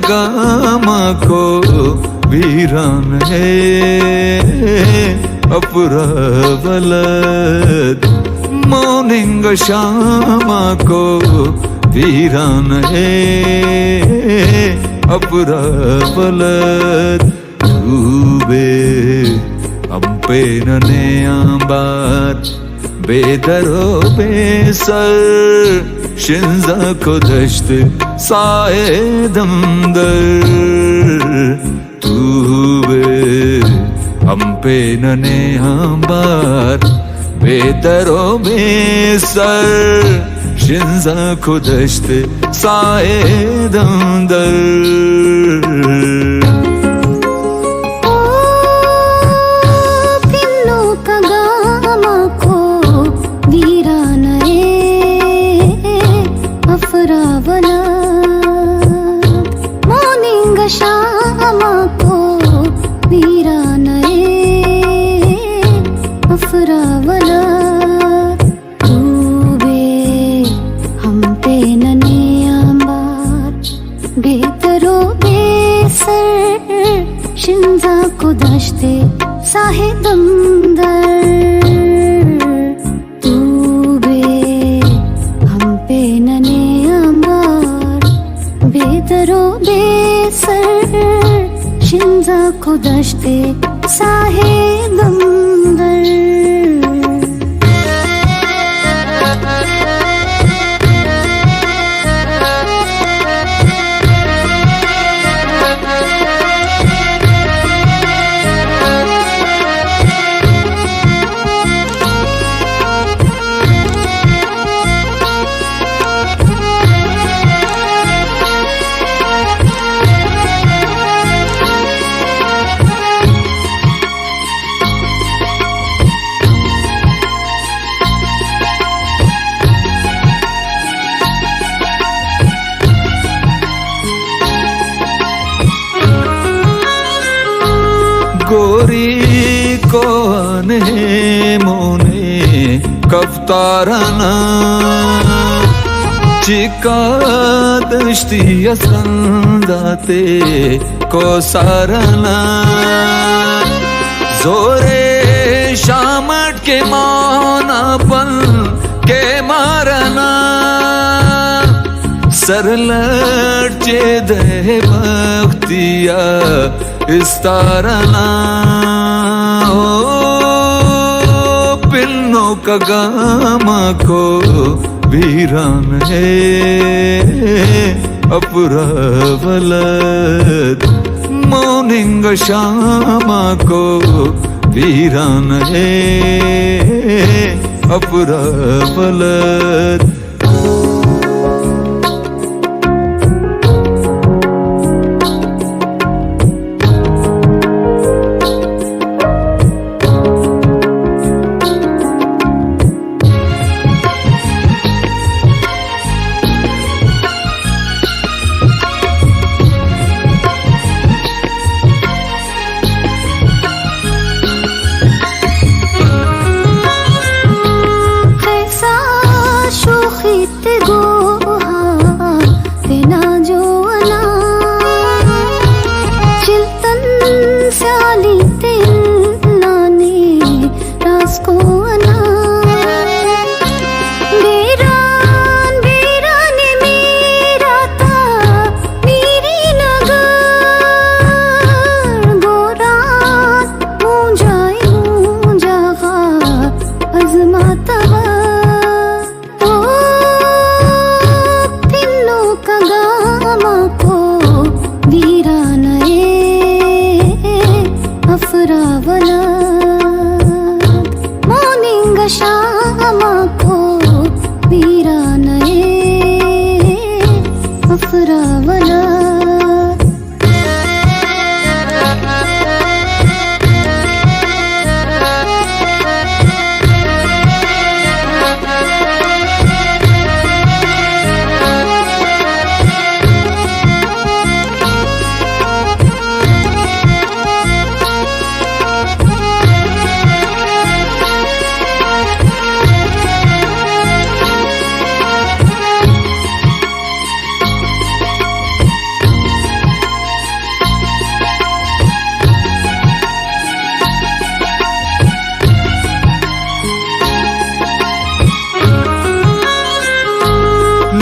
gamma को वीरान है अपरावलद मौनिंग श्यामा को वीरान है अपरावलद डूबे हम पे नने आंबार बेदरो बेसर शिंजा को दश्त साए दमदर तू बे हम पे नने आंबार बेदरो बेसर शिंजा को दश्त साए दमदर श्यामा को वीरान अफरावलद डूबे हम पे नने आंबार बेतरो बेसर शिंजा को दश्ते साहे दमदर डूबे हम पे नने आंबार बेतरो शिंजा को दश्ते साहे दमदर गोरी कौन है मोने कफ्तारना चिका दश्ती असंदाते को सारना जोरे शामट के मौनापन के मारना सरलट दे बख्तिया इस्तारना पिन्नो का गामा को वीरान है अपरावलद मौनिंग श्यामा को वीरान है अपरावलद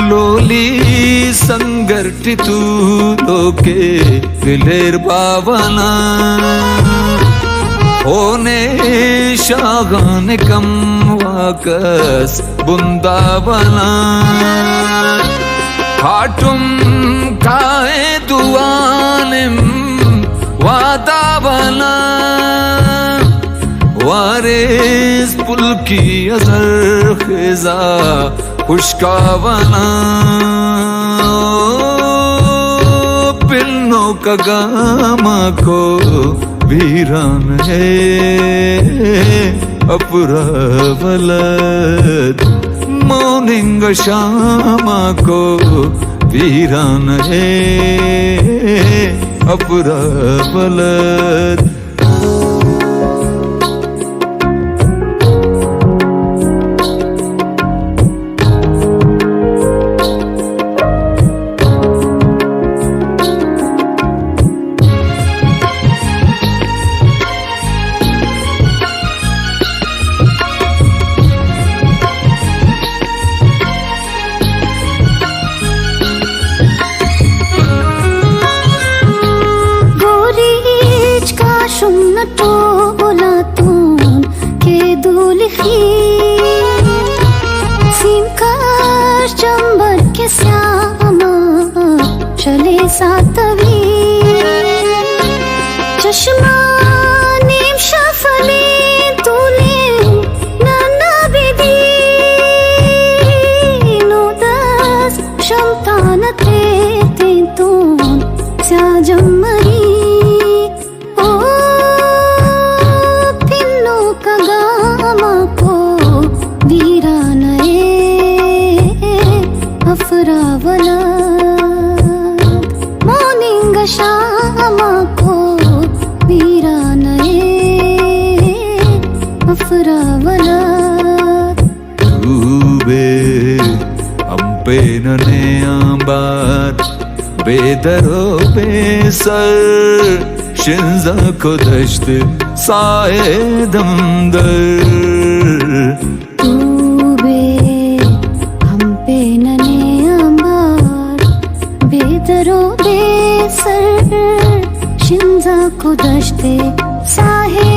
लोली संघटितू लोके दिलेर भावना होने शागान कम वाकस बुंदावना खाटुम खाए दुआनिम वादावना वारिस पुल की असर खिजा खुशकावना पिन्नो का गामा को वीरान है अपुरा वलद मौनिंग श्यामा को वीरान है अपुरा वलद चंबर के श्यामा चले सातवी चश्मा नीम शफली तूने नन्ना बिदी नोदस शमतान ते तून स्याजमरी ओ पिन्नो का गामा को वीरान अफरावला मौनिंग श्यामा को वीरान अफरावला डूबे हम पे नने आंबार बेदरो बेसर शिंजा को दश्त साए दमदर बेदरो बेसर शिंजा को दश्ते साहे